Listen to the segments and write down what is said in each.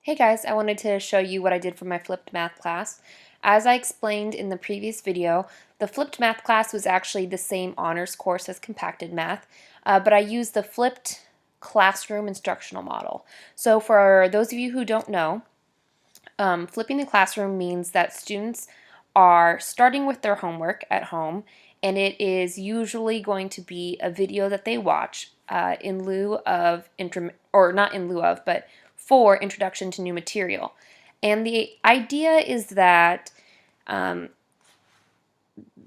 Hey guys, I wanted to show you what I did for my flipped math class. As I explained in the previous video, the flipped math class was actually the same honors course as compacted math, but I used the flipped classroom instructional model. So for those of you who don't know, flipping the classroom means that students are starting with their homework at home, and it is usually going to be a video that they watch in lieu of, or not in lieu of, but for introduction to new material. And the idea is that um,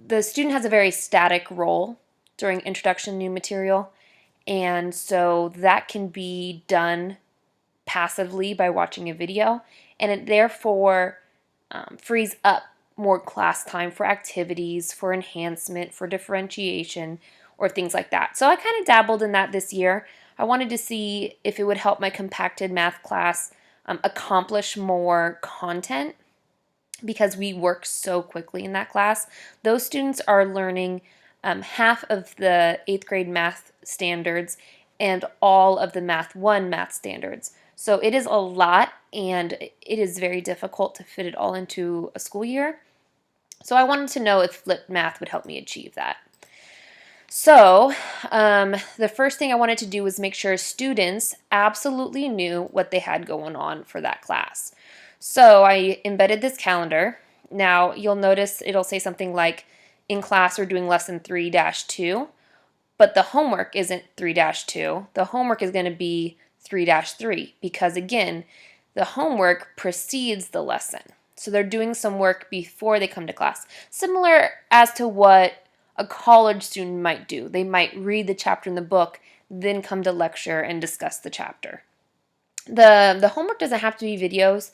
the student has a very static role during introduction to new material, and so that can be done passively by watching a video, and it therefore frees up more class time for activities, for enhancement, for differentiation, or things like that. So I kind of dabbled in that this year. I wanted to see if it would help my compacted math class accomplish more content because we work so quickly in that class. Those students are learning half of the 8th grade math standards and all of the Math 1 math standards. So it is a lot, and it is very difficult to fit it all into a school year. So I wanted to know if flipped math would help me achieve that. So the first thing I wanted to do was make sure students absolutely knew what they had going on for that class. So I embedded this calendar. Now you'll notice it'll say something like, in class we're doing lesson 3-2, but the homework isn't 3-2. The homework is going to be 3-3 because, again, the homework precedes the lesson. So they're doing some work before they come to class, similar as to what a college student might do. They might read the chapter in the book, then come to lecture and discuss the chapter. The homework doesn't have to be videos.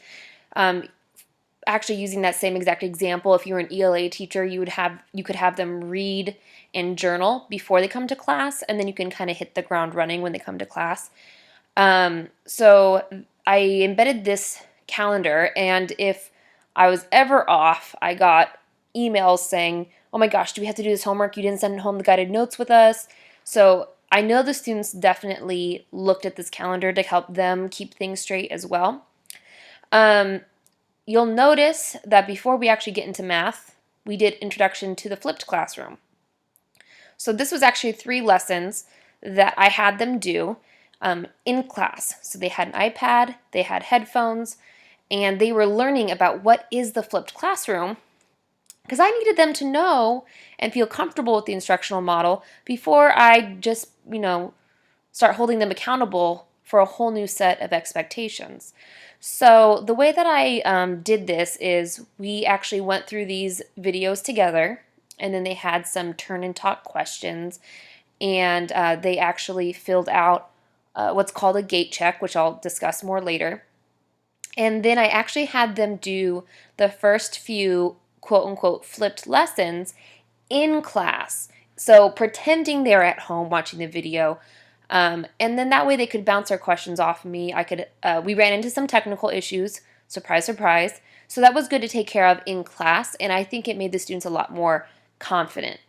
Actually, using that same exact example, if you were an ELA teacher, you could have them read and journal before they come to class, and then you can kind of hit the ground running when they come to class. So I embedded this calendar, and if I was ever off, I got emails saying, oh my gosh, do we have to do this homework? You didn't send home the guided notes with us. So I know the students definitely looked at this calendar to help them keep things straight as well. You'll notice that before we actually get into math, we did introduction to the flipped classroom. So this was actually 3 lessons that I had them do in class. So they had an iPad, they had headphones, and they were learning about what is the flipped classroom, because I needed them to know and feel comfortable with the instructional model before I just, start holding them accountable for a whole new set of expectations. So the way that I did this is we actually went through these videos together, and then they had some turn and talk questions, and they actually filled out what's called a gate check, which I'll discuss more later. And then I actually had them do the first few quote-unquote flipped lessons in class. So pretending they're at home watching the video, and then that way they could bounce their questions off of me. We ran into some technical issues, surprise, surprise. So that was good to take care of in class, and I think it made the students a lot more confident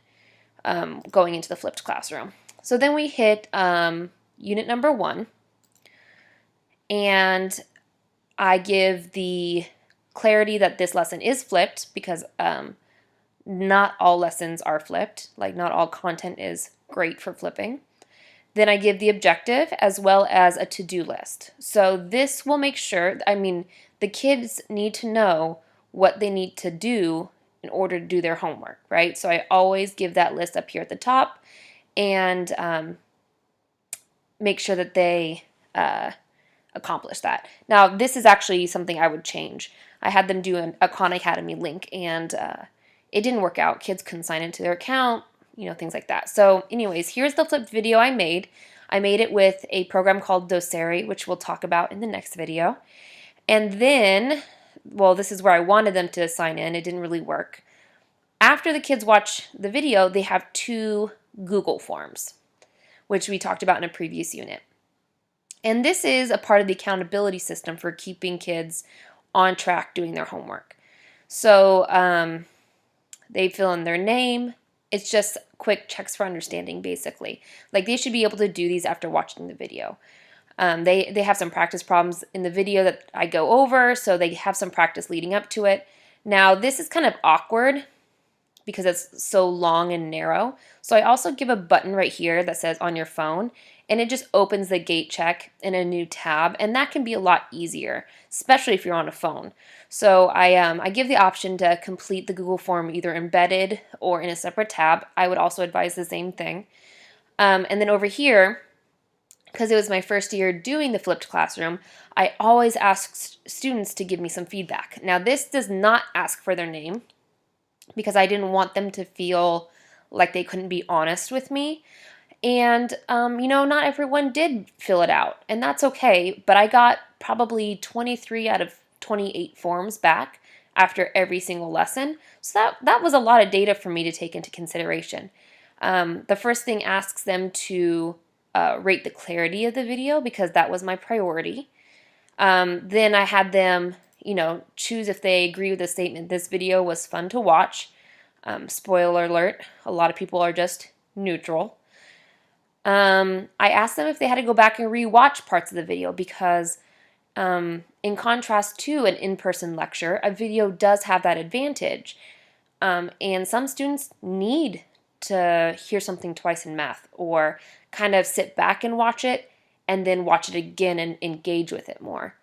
going into the flipped classroom. So then we hit unit number 1, and I give the clarity that this lesson is flipped because not all lessons are flipped, like not all content is great for flipping. Then I give the objective as well as a to-do list. So this will make sure, the kids need to know what they need to do in order to do their homework, right? So I always give that list up here at the top and make sure that they accomplish that. Now, this is actually something I would change. I had them do a Khan Academy link, and it didn't work out. Kids couldn't sign into their account, things like that. So anyways, here's the flipped video I made. I made it with a program called Doceri, which we'll talk about in the next video. And then, well, this is where I wanted them to sign in. It didn't really work. After the kids watch the video, they have 2 Google Forms, which we talked about in a previous unit. And this is a part of the accountability system for keeping kids on track doing their homework. So they fill in their name. It's just quick checks for understanding, basically. Like, they should be able to do these after watching the video. They have some practice problems in the video that I go over, so they have some practice leading up to it. Now, this is kind of awkward because it's so long and narrow. So I also give a button right here that says on your phone, and it just opens the gate check in a new tab, and that can be a lot easier, especially if you're on a phone. So I give the option to complete the Google form either embedded or in a separate tab. I would also advise the same thing. And then over here, because it was my first year doing the flipped classroom, I always ask students to give me some feedback. Now, this does not ask for their name because I didn't want them to feel like they couldn't be honest with me. And, not everyone did fill it out, and that's okay, but I got probably 23 out of 28 forms back after every single lesson. So that was a lot of data for me to take into consideration. The first thing asks them to rate the clarity of the video because that was my priority. Then I had them, choose if they agree with the statement, this video was fun to watch. Spoiler alert, a lot of people are just neutral. I asked them if they had to go back and re-watch parts of the video because in contrast to an in-person lecture, a video does have that advantage. And some students need to hear something twice in math or kind of sit back and watch it and then watch it again and engage with it more.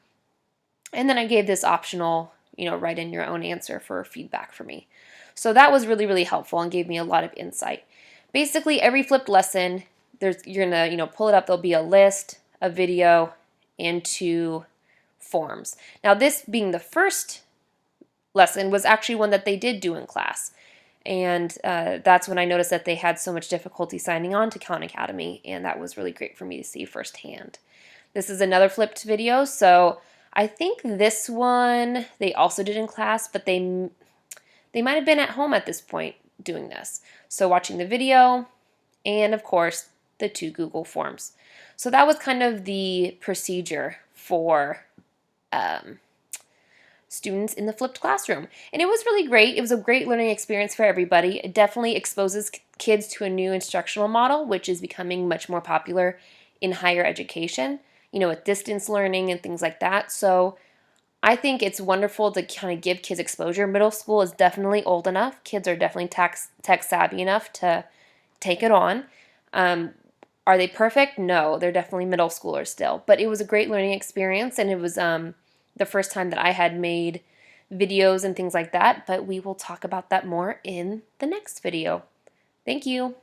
And then I gave this optional, write in your own answer for feedback for me. So that was really, really helpful and gave me a lot of insight. Basically, every flipped lesson, you're gonna, pull it up, there'll be a list, a video, and 2 forms. Now, this being the first lesson was actually one that they did do in class. And that's when I noticed that they had so much difficulty signing on to Khan Academy, and that was really great for me to see firsthand. This is another flipped video, so I think this one they also did in class, but they might have been at home at this point doing this. So watching the video, and of course, the 2 Google Forms. So that was kind of the procedure for students in the flipped classroom. And it was really great. It was a great learning experience for everybody. It definitely exposes kids to a new instructional model, which is becoming much more popular in higher education, with distance learning and things like that. So I think it's wonderful to kind of give kids exposure. Middle school is definitely old enough. Kids are definitely tech savvy enough to take it on. Are they perfect? No, they're definitely middle schoolers still. But it was a great learning experience, and it was the first time that I had made videos and things like that, but we will talk about that more in the next video. Thank you.